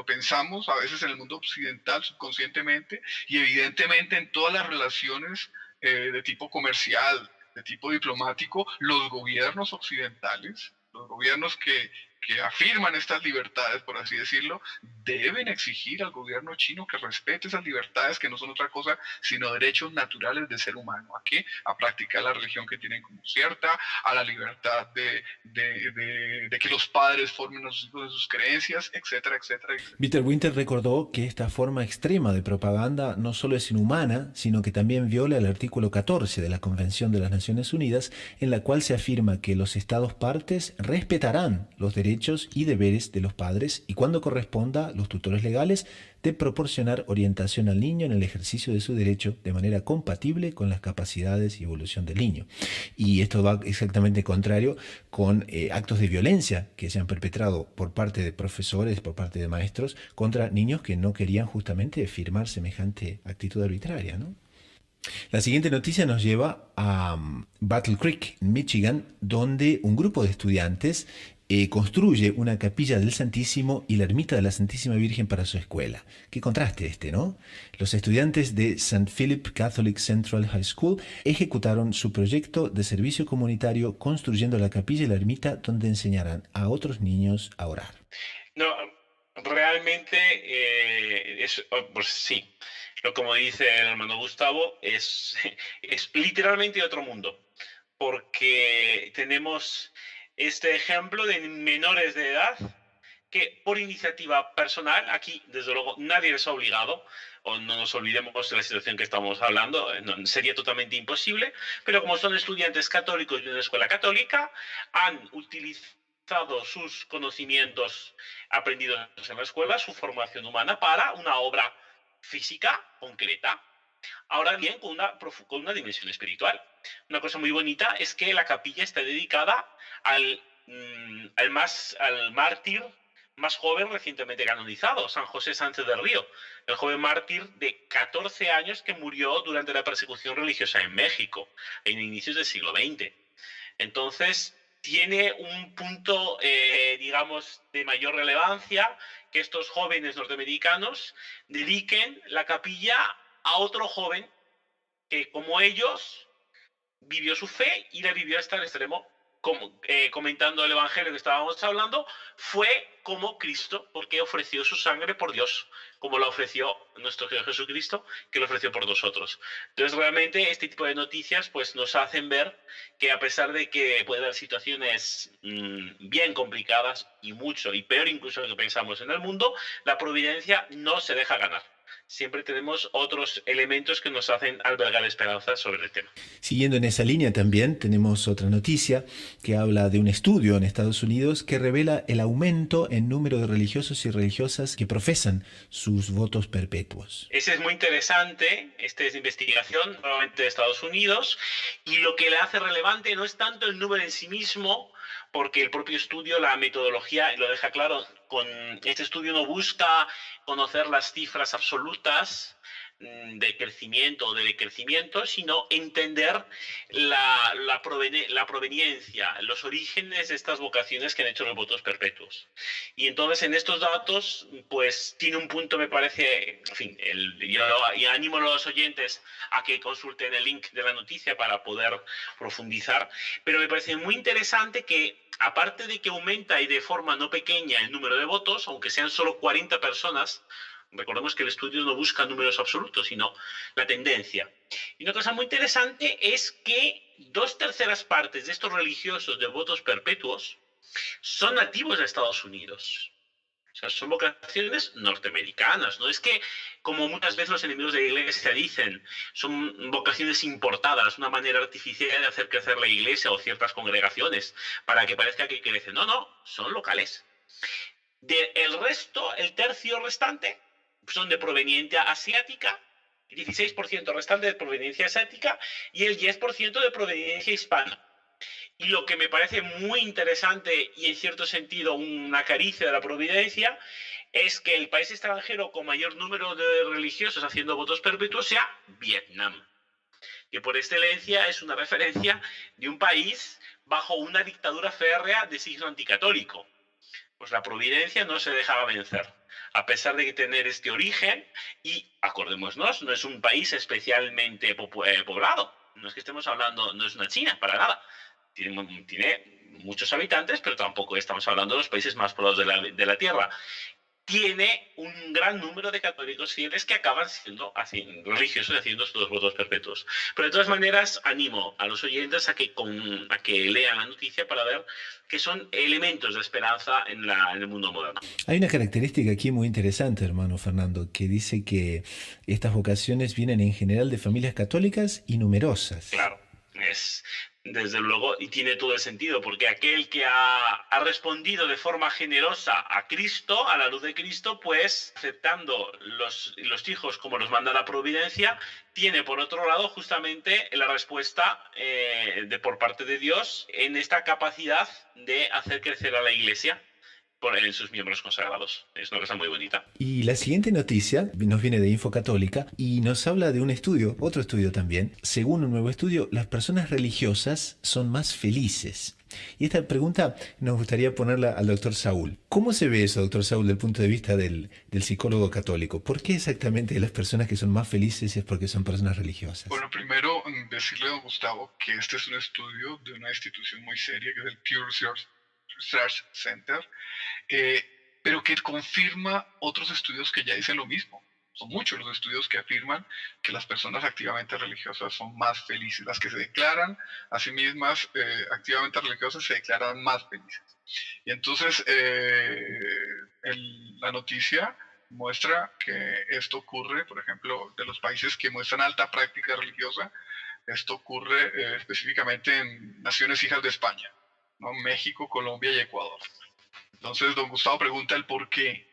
Speaker 3: pensamos a veces en el mundo occidental subconscientemente y evidentemente en todas las relaciones de tipo comercial, de tipo diplomático, los gobiernos occidentales, los gobiernos que afirman estas libertades, por así decirlo, deben exigir al gobierno chino que respete esas libertades que no son otra cosa sino derechos naturales del ser humano. ¿A qué? A practicar la religión que tienen como cierta, a la libertad de que los padres formen a sus hijos en sus creencias, etcétera, etcétera, etcétera.
Speaker 1: Bitter Winter recordó que esta forma extrema de propaganda no solo es inhumana, sino que también viola el artículo 14 de la Convención de las Naciones Unidas, en la cual se afirma que los estados partes respetarán los derechos y deberes de los padres y, cuando corresponda, los tutores legales, de proporcionar orientación al niño en el ejercicio de su derecho de manera compatible con las capacidades y evolución del niño. Y esto va exactamente contrario con actos de violencia que se han perpetrado por parte de profesores, por parte de maestros, contra niños que no querían justamente firmar semejante actitud arbitraria, ¿no? La siguiente noticia nos lleva a Battle Creek, en Michigan, donde un grupo de estudiantes construye una capilla del Santísimo y la ermita de la Santísima Virgen para su escuela. Qué contraste este, ¿no? Los estudiantes de St. Philip Catholic Central High School ejecutaron su proyecto de servicio comunitario construyendo la capilla y la ermita donde enseñarán a otros niños a orar.
Speaker 2: No, realmente, pues sí, como dice el hermano Gustavo, es literalmente otro mundo, porque tenemos este ejemplo de menores de edad que por iniciativa personal, aquí desde luego nadie les ha obligado, o no nos olvidemos de la situación que estamos hablando, sería totalmente imposible, pero como son estudiantes católicos de una escuela católica, han utilizado sus conocimientos aprendidos en la escuela, su formación humana, para una obra física concreta. Ahora bien, con una dimensión espiritual. Una cosa muy bonita es que la capilla está dedicada al mártir más joven recientemente canonizado, San José Sánchez del Río, el joven mártir de 14 años que murió durante la persecución religiosa en México, en inicios del siglo XX. Entonces, tiene un punto, digamos, de mayor relevancia que estos jóvenes norteamericanos dediquen la capilla a otro joven que, como ellos, vivió su fe y la vivió hasta el extremo comentando el Evangelio que estábamos hablando, fue como Cristo, porque ofreció su sangre por Dios, como la ofreció nuestro Señor Jesucristo, que lo ofreció por nosotros. Entonces, realmente, este tipo de noticias pues, nos hacen ver que a pesar de que puede haber situaciones bien complicadas y peor incluso de lo que pensamos en el mundo, la providencia no se deja ganar. Siempre tenemos otros elementos que nos hacen albergar esperanzas sobre el tema.
Speaker 1: Siguiendo en esa línea también tenemos otra noticia que habla de un estudio en Estados Unidos que revela el aumento en número de religiosos y religiosas que profesan sus votos perpetuos.
Speaker 2: Ese es muy interesante, esta es investigación nuevamente de Estados Unidos, y lo que le hace relevante no es tanto el número en sí mismo, porque el propio estudio, la metodología, lo deja claro, con este estudio no busca conocer las cifras absolutas de crecimiento o de decrecimiento, sino entender la proveniencia, los orígenes de estas vocaciones que han hecho los votos perpetuos. Y entonces en estos datos, pues tiene un punto, me parece, en fin, yo animo a los oyentes a que consulten el link de la noticia para poder profundizar, pero me parece muy interesante que aparte de que aumenta y de forma no pequeña el número de votos, aunque sean solo 40 personas, recordemos que el estudio no busca números absolutos, sino la tendencia. Y una cosa muy interesante es que 2/3 partes de estos religiosos de votos perpetuos son nativos de Estados Unidos. O sea, son vocaciones norteamericanas. No es que, como muchas veces los enemigos de la iglesia dicen, son vocaciones importadas, una manera artificial de hacer crecer la iglesia o ciertas congregaciones para que parezca que crece. No, no, son locales. El resto, el tercio restante, son de proveniencia asiática, el 16% restante de proveniencia asiática y el 10% de proveniencia hispana. Y lo que me parece muy interesante y en cierto sentido una caricia de la providencia es que el país extranjero con mayor número de religiosos haciendo votos perpetuos sea Vietnam, que por excelencia es una referencia de un país bajo una dictadura férrea de signo anticatólico. Pues la providencia no se dejaba vencer, a pesar de tener este origen, y acordémonos, no es un país especialmente poblado, no es que estemos hablando, no es una China, para nada. Tiene muchos habitantes, pero tampoco estamos hablando de los países más poblados de la Tierra. Tiene un gran número de católicos fieles que acaban siendo religiosos y haciendo estos votos perpetuos. Pero de todas maneras, animo a los oyentes a que lean la noticia para ver que son elementos de esperanza en el mundo moderno.
Speaker 1: Hay una característica aquí muy interesante, hermano Fernando, que dice que estas vocaciones vienen en general de familias católicas y numerosas.
Speaker 2: Claro, desde luego, y tiene todo el sentido, porque aquel que ha respondido de forma generosa a Cristo, a la luz de Cristo, pues aceptando los hijos como los manda la providencia, tiene por otro lado justamente la respuesta por parte de Dios en esta capacidad de hacer crecer a la Iglesia en sus miembros consagrados. Es una cosa muy bonita.
Speaker 1: Y la siguiente noticia nos viene de Info Católica y nos habla de un estudio, otro estudio también. Según un nuevo estudio, las personas religiosas son más felices. Y esta pregunta nos gustaría ponerla al doctor Saúl. ¿Cómo se ve eso, doctor Saúl, desde el punto de vista del psicólogo católico? ¿Por qué exactamente las personas que son más felices es porque son personas religiosas?
Speaker 3: Bueno, primero decirle a don Gustavo que este es un estudio de una institución muy seria, que es el Pew Research Center, pero que confirma otros estudios que ya dicen lo mismo. Son muchos los estudios que afirman que las personas activamente religiosas son más felices. Las que se declaran a sí mismas activamente religiosas se declaran más felices. Y entonces la noticia muestra que esto ocurre, por ejemplo, de los países que muestran alta práctica religiosa, esto ocurre específicamente en naciones hijas de España, ¿no? México, Colombia y Ecuador. Entonces, don Gustavo pregunta el por qué.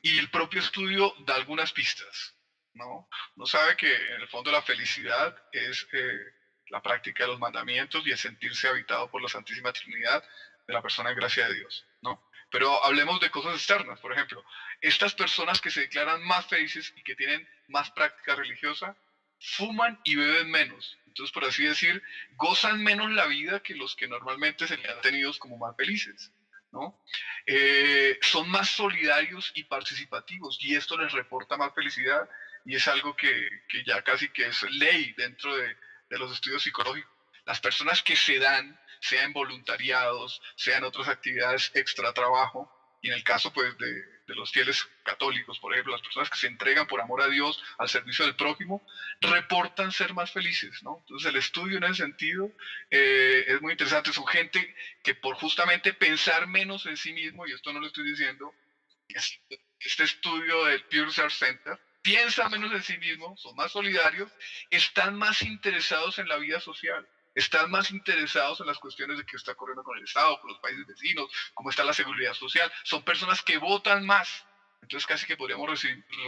Speaker 3: Y el propio estudio da algunas pistas, ¿no? Uno sabe que en el fondo la felicidad es la práctica de los mandamientos y el sentirse habitado por la Santísima Trinidad de la persona en gracia de Dios, ¿no? Pero hablemos de cosas externas, por ejemplo, estas personas que se declaran más felices y que tienen más práctica religiosa, fuman y beben menos. Entonces, por así decir, gozan menos la vida que los que normalmente serían tenidos como más felices, ¿no? Son más solidarios y participativos y esto les reporta más felicidad y es algo que ya casi que es ley dentro de los estudios psicológicos. Las personas que se dan sea en voluntariados, sea en otras actividades extra trabajo. Y en el caso pues de los fieles católicos, por ejemplo, las personas que se entregan por amor a Dios al servicio del prójimo, reportan ser más felices, ¿no? Entonces el estudio en ese sentido es muy interesante. Son gente que por justamente pensar menos en sí mismo, y esto no lo estoy diciendo, este estudio del Pew Research Center, piensan menos en sí mismos, son más solidarios, están más interesados en la vida social, están más interesados en las cuestiones de qué está ocurriendo con el Estado, con los países vecinos, cómo está la seguridad social. Son personas que votan más. Entonces casi que podríamos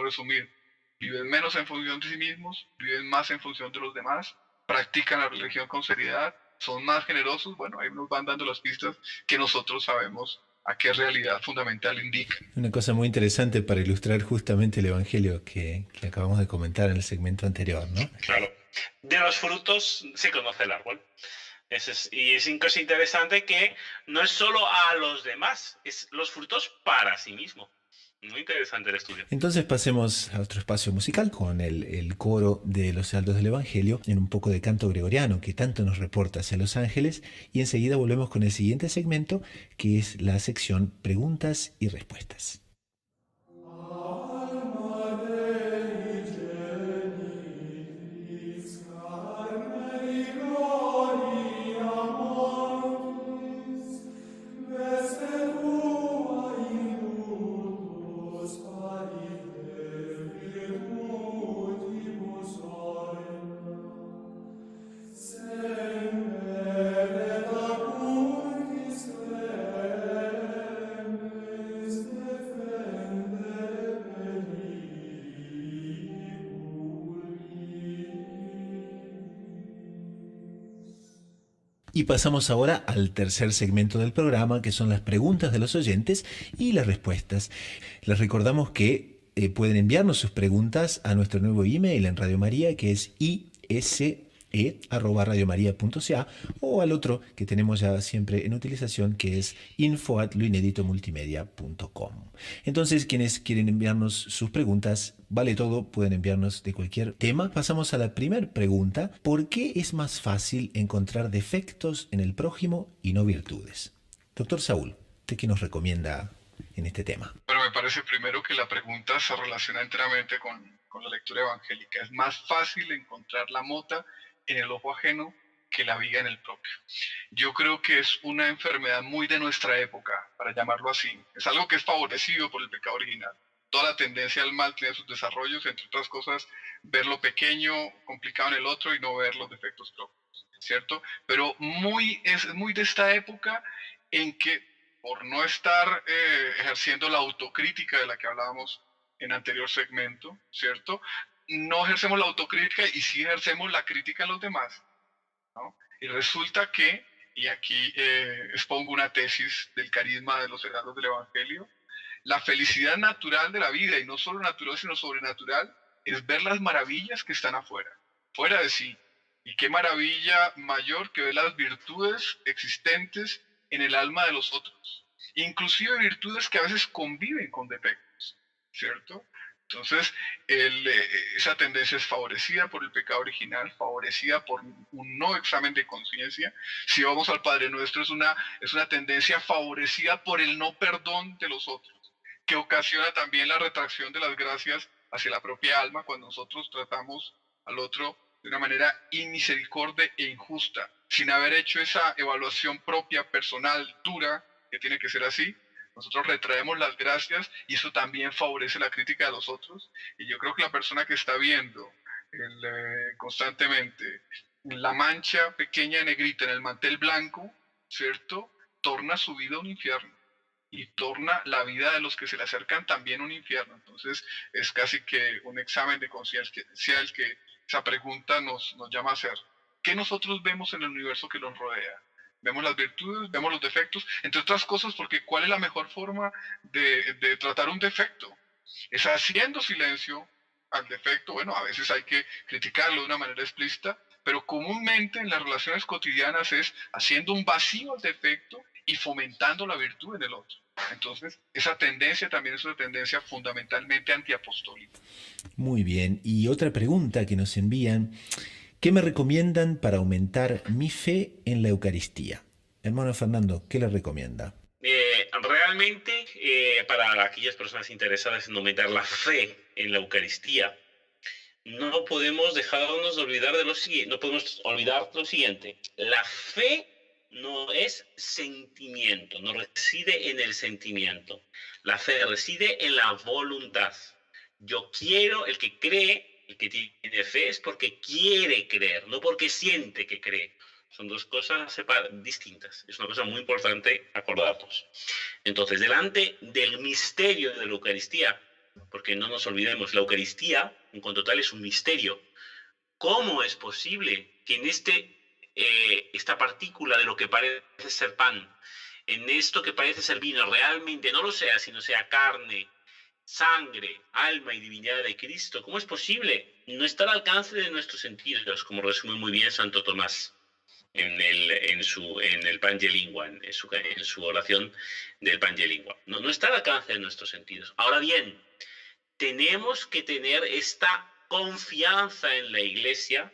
Speaker 3: resumir, viven menos en función de sí mismos, viven más en función de los demás, practican la religión con seriedad, son más generosos. Bueno, ahí nos van dando las pistas que nosotros sabemos a qué realidad fundamental indica.
Speaker 1: Una cosa muy interesante para ilustrar justamente el Evangelio que acabamos de comentar en el segmento anterior, ¿no?
Speaker 2: Claro. De los frutos se conoce el árbol. Y es una cosa interesante que no es solo a los demás, es los frutos para sí mismo. Muy interesante el estudio.
Speaker 1: Entonces pasemos a otro espacio musical con el coro de los Heraldos del Evangelio en un poco de canto gregoriano que tanto nos reporta hacia los ángeles, y enseguida volvemos con el siguiente segmento, que es la sección Preguntas y Respuestas. Y pasamos ahora al tercer segmento del programa, que son las preguntas de los oyentes y las respuestas. Les recordamos que pueden enviarnos sus preguntas a nuestro nuevo email en Radio María, que es ise@radiomaria.ca, o al otro que tenemos ya siempre en utilización, que es info@loineditomultimedia.com. Entonces, quienes quieren enviarnos sus preguntas, vale todo, pueden enviarnos de cualquier tema. Pasamos a la primera pregunta: ¿por qué es más fácil encontrar defectos en el prójimo y no virtudes? Doctor Saúl, ¿usted qué nos recomienda en este tema?
Speaker 3: Bueno, me parece primero que la pregunta se relaciona enteramente con la lectura evangélica. Es más fácil encontrar la mota en el ojo ajeno que la viga en el propio. Yo creo que es una enfermedad muy de nuestra época, para llamarlo así. Es algo que es favorecido por el pecado original. Toda la tendencia al mal tiene sus desarrollos, entre otras cosas, ver lo pequeño, complicado en el otro y no ver los defectos propios, ¿cierto? Pero es muy de esta época en que, por no estar ejerciendo la autocrítica de la que hablábamos en anterior segmento, ¿cierto? No ejercemos la autocrítica y sí ejercemos la crítica en los demás, ¿no? Y resulta que, y aquí expongo una tesis del carisma de los heraldos del Evangelio, la felicidad natural de la vida, y no solo natural sino sobrenatural, es ver las maravillas que están afuera, fuera de sí. Y qué maravilla mayor que ver las virtudes existentes en el alma de los otros, inclusive virtudes que a veces conviven con defectos, ¿cierto? Entonces, esa tendencia es favorecida por el pecado original, favorecida por un no examen de conciencia. Si vamos al Padre Nuestro, es una tendencia favorecida por el no perdón de los otros, que ocasiona también la retracción de las gracias hacia la propia alma cuando nosotros tratamos al otro de una manera inmisericordia e injusta, sin haber hecho esa evaluación propia, personal, dura, que tiene que ser así. Nosotros retraemos las gracias y eso también favorece la crítica de los otros. Y yo creo que la persona que está viendo constantemente la mancha pequeña negrita en el mantel blanco, ¿cierto? Torna su vida un infierno y torna la vida de los que se le acercan también un infierno. Entonces es casi que un examen de conciencia el que esa pregunta nos llama a hacer. ¿Qué nosotros vemos en el universo que nos rodea? Vemos las virtudes, vemos los defectos, entre otras cosas, porque ¿cuál es la mejor forma de tratar un defecto? Es haciendo silencio al defecto. Bueno, a veces hay que criticarlo de una manera explícita, pero comúnmente en las relaciones cotidianas es haciendo un vacío al defecto y fomentando la virtud en el otro. Entonces, esa tendencia también es una tendencia fundamentalmente antiapostólica.
Speaker 1: Muy bien, y otra pregunta que nos envían: ¿qué me recomiendan para aumentar mi fe en la Eucaristía? Hermano Fernando, ¿qué le recomienda?
Speaker 2: Realmente, para aquellas personas interesadas en aumentar la fe en la Eucaristía, no podemos dejarnos de olvidar de lo siguiente, no podemos olvidar lo siguiente. La fe no es sentimiento, no reside en el sentimiento. La fe reside en la voluntad. Yo quiero, el que cree, el que tiene fe es porque quiere creer, no porque siente que cree. Son dos cosas distintas. Es una cosa muy importante acordarnos. Entonces, delante del misterio de la Eucaristía, porque no nos olvidemos, la Eucaristía, en cuanto tal, es un misterio. ¿Cómo es posible que en esta partícula de lo que parece ser pan, en esto que parece ser vino, realmente no lo sea, sino sea carne, sangre, alma y divinidad de Cristo? ¿Cómo es posible? No está al alcance de nuestros sentidos, como resume muy bien Santo Tomás en el Pange Lingua, en su oración del Pange Lingua. No está al alcance de nuestros sentidos. Ahora bien, tenemos que tener esta confianza en la Iglesia,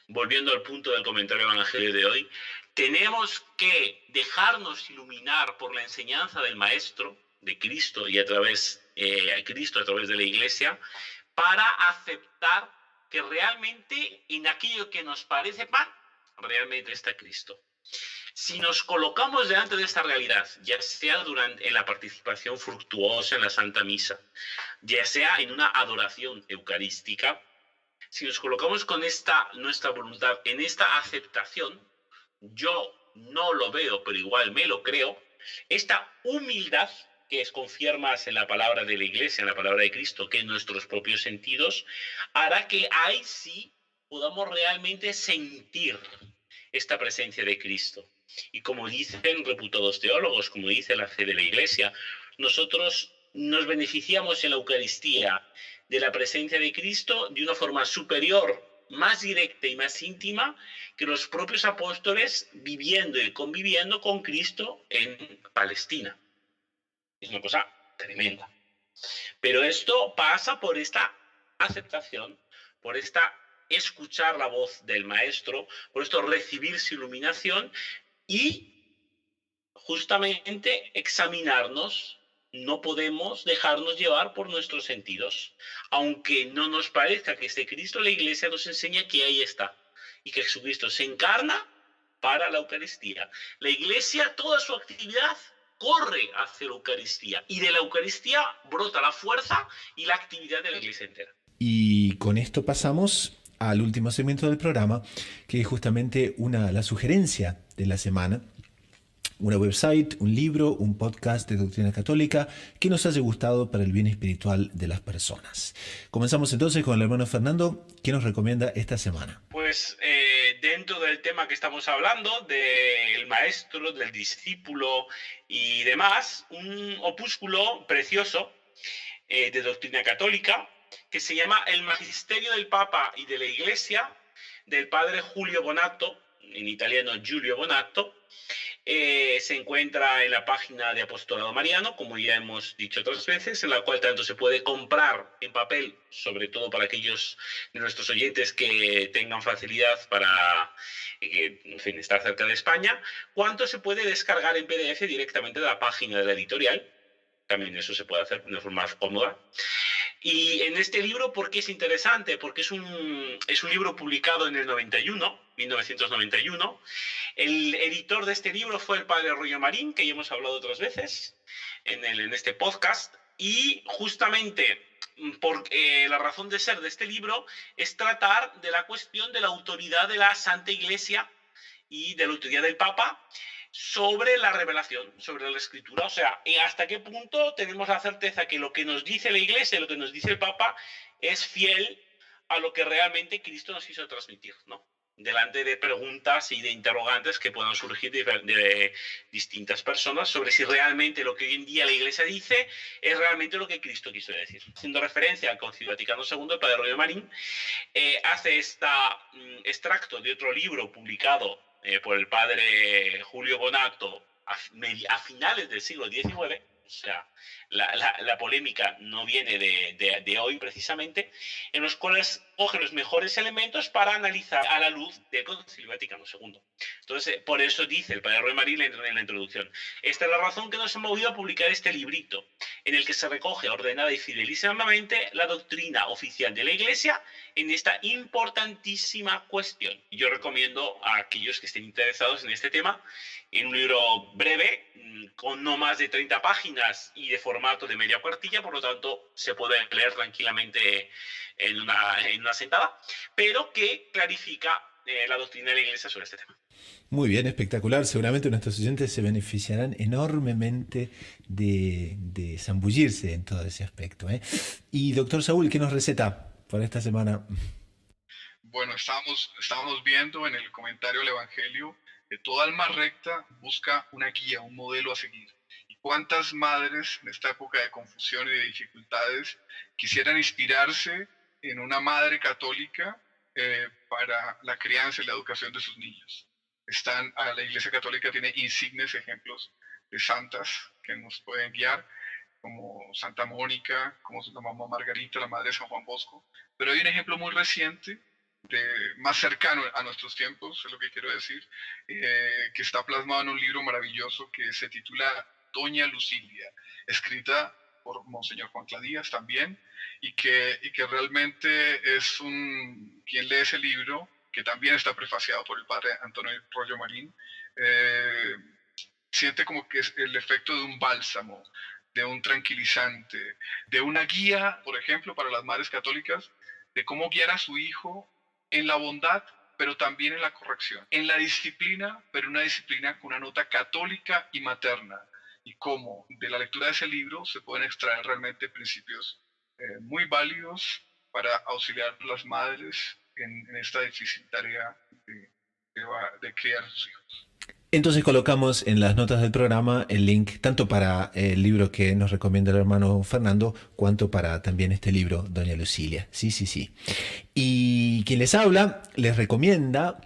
Speaker 2: volviendo al punto del comentario evangelio de hoy, tenemos que dejarnos iluminar por la enseñanza del Maestro, de Cristo, y a través de la Iglesia, para aceptar que realmente en aquello que nos parece pan, realmente está Cristo. Si nos colocamos delante de esta realidad, ya sea en la participación fructuosa en la Santa Misa, ya sea en una adoración eucarística, si nos colocamos con nuestra voluntad en esta aceptación, yo no lo veo, pero igual me lo creo, esta humildad que es confiar más en la palabra de la Iglesia, en la palabra de Cristo, que en nuestros propios sentidos, hará que ahí sí podamos realmente sentir esta presencia de Cristo. Y como dicen reputados teólogos, como dice la fe de la Iglesia, nosotros nos beneficiamos en la Eucaristía de la presencia de Cristo de una forma superior, más directa y más íntima que los propios apóstoles viviendo y conviviendo con Cristo en Palestina. Es una cosa tremenda. Pero esto pasa por esta aceptación, por esta escuchar la voz del Maestro, por esto recibir su iluminación y justamente examinarnos. No podemos dejarnos llevar por nuestros sentidos, aunque no nos parezca que este Cristo, la Iglesia nos enseña que ahí está y que Jesucristo se encarna para la Eucaristía. La Iglesia, toda su actividad corre hacia la Eucaristía y de la Eucaristía brota la fuerza y la actividad de la Iglesia entera.
Speaker 1: Y con esto pasamos al último segmento del programa, que es justamente la sugerencia de la semana. Una website, un libro, un podcast de doctrina católica que nos haya gustado para el bien espiritual de las personas. Comenzamos entonces con el hermano Fernando. ¿Qué nos recomienda esta semana?
Speaker 2: Pues dentro del tema que estamos hablando, del maestro, del discípulo y demás, un opúsculo precioso de doctrina católica que se llama El Magisterio del Papa y de la Iglesia, del padre Julio Bonato, en italiano Giulio Bonato. Se encuentra en la página de Apostolado Mariano, como ya hemos dicho otras veces, en la cual tanto se puede comprar en papel, sobre todo para aquellos de nuestros oyentes que tengan facilidad para estar cerca de España, cuanto se puede descargar en PDF directamente de la página de la editorial. También eso se puede hacer de forma más cómoda. Y en este libro, ¿por qué es interesante? Porque es un libro publicado en el 1991. El editor de este libro fue el padre Royo Marín, que ya hemos hablado otras veces en este podcast. Y justamente la razón de ser de este libro es tratar de la cuestión de la autoridad de la Santa Iglesia y de la autoridad del Papa sobre la revelación, sobre la Escritura. O sea, hasta qué punto tenemos la certeza que lo que nos dice la Iglesia, lo que nos dice el Papa, es fiel a lo que realmente Cristo nos quiso transmitir, ¿no? Delante de preguntas y de interrogantes que puedan surgir de distintas personas sobre si realmente lo que hoy en día la Iglesia dice es realmente lo que Cristo quiso decir. Haciendo referencia al Concilio Vaticano II, el padre Royo Marín hace extracto de otro libro publicado por el padre Julio Bonato a finales del siglo XIX, o sea, la polémica no viene de hoy precisamente, en los cuales coge los mejores elementos para analizar a la luz del Concilio Vaticano II. Entonces, por eso dice el padre Roy Marín en la introducción: esta es la razón que nos ha movido a publicar este librito, en el que se recoge ordenada y fidelísimamente la doctrina oficial de la Iglesia en esta importantísima cuestión. Yo recomiendo a aquellos que estén interesados en este tema, en un libro breve, con no más de 30 páginas y de formato de media cuartilla, por lo tanto se puede leer tranquilamente en una sentada, pero que clarifica la doctrina de la Iglesia sobre este tema.
Speaker 1: Muy bien, espectacular. Seguramente nuestros oyentes se beneficiarán enormemente de zambullirse en todo ese aspecto, ¿eh? Y doctor Saúl, ¿qué nos receta para esta semana?
Speaker 3: Bueno, estábamos viendo en el comentario del Evangelio que toda alma recta busca una guía, un modelo a seguir. ¿Y cuántas madres en esta época de confusión y de dificultades quisieran inspirarse en una madre católica para la crianza y la educación de sus niños? La Iglesia Católica tiene insignes ejemplos de santas que nos pueden guiar, como Santa Mónica, como la mamá Margarita, la madre de San Juan Bosco. Pero hay un ejemplo muy reciente, más cercano a nuestros tiempos, es lo que quiero decir, que está plasmado en un libro maravilloso que se titula Doña Lucilia, escrita por Monseñor Juan Cladías también, y que realmente es quien lee ese libro, que también está prefaciado por el padre Antonio Rollo Marín, siente como que es el efecto de un bálsamo, de un tranquilizante, de una guía, por ejemplo, para las madres católicas, de cómo guiar a su hijo en la bondad, pero también en la corrección, en la disciplina, pero una disciplina con una nota católica y materna, y cómo de la lectura de ese libro se pueden extraer realmente principios muy válidos para auxiliar a las madres en esta difícil tarea de criar a sus hijos.
Speaker 1: Entonces colocamos en las notas del programa el link tanto para el libro que nos recomienda el hermano Fernando, cuanto para también este libro, Doña Lucilia. Sí. Y quien les habla les recomienda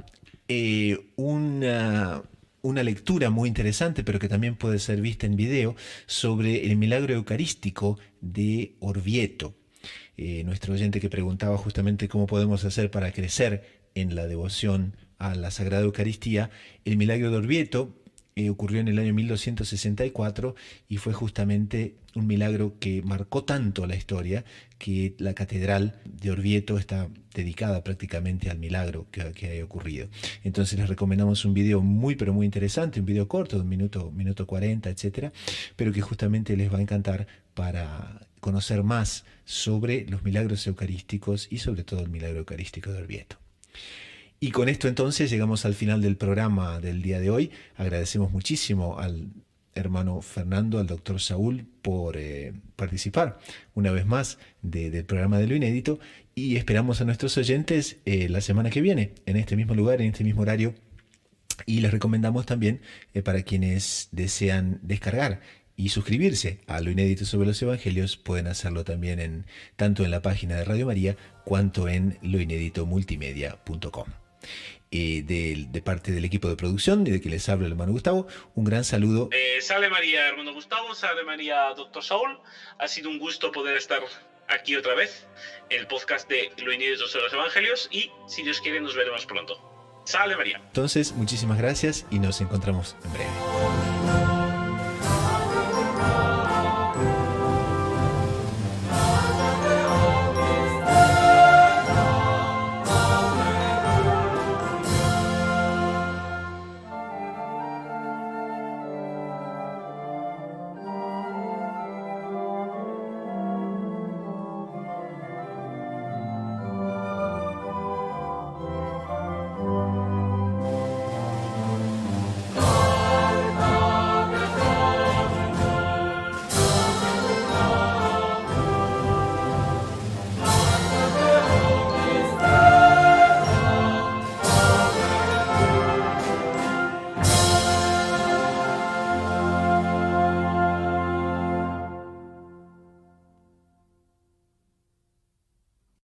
Speaker 1: una lectura muy interesante, pero que también puede ser vista en video, sobre el milagro eucarístico de Orvieto. Nuestro oyente que preguntaba justamente cómo podemos hacer para crecer en la devoción a la Sagrada Eucaristía. El milagro de Orvieto ocurrió en el año 1264 y fue justamente un milagro que marcó tanto la historia que la catedral de Orvieto está dedicada prácticamente al milagro que ha ocurrido. Entonces les recomendamos un video muy pero muy interesante, un video corto de un minuto 40, etcétera, pero que justamente les va a encantar para conocer más sobre los milagros eucarísticos y sobre todo el milagro eucarístico de Orvieto. Y con esto entonces llegamos al final del programa del día de hoy. Agradecemos muchísimo al hermano Fernando, al doctor Saúl, por participar una vez más del programa de Lo Inédito, y esperamos a nuestros oyentes la semana que viene, en este mismo lugar, en este mismo horario, y les recomendamos también para quienes desean descargar y suscribirse a Lo Inédito sobre los Evangelios, pueden hacerlo también tanto en la página de Radio María cuanto en loineditomultimedia.com. De parte del equipo de producción y de que les habla el hermano Gustavo, un gran saludo.
Speaker 2: Salve María, hermano Gustavo, salve María, doctor Saúl. Ha sido un gusto poder estar aquí otra vez en el podcast de Lo Inédito sobre los Evangelios, y si Dios quiere nos veremos pronto. Salve María.
Speaker 1: Entonces, muchísimas gracias y nos encontramos en breve.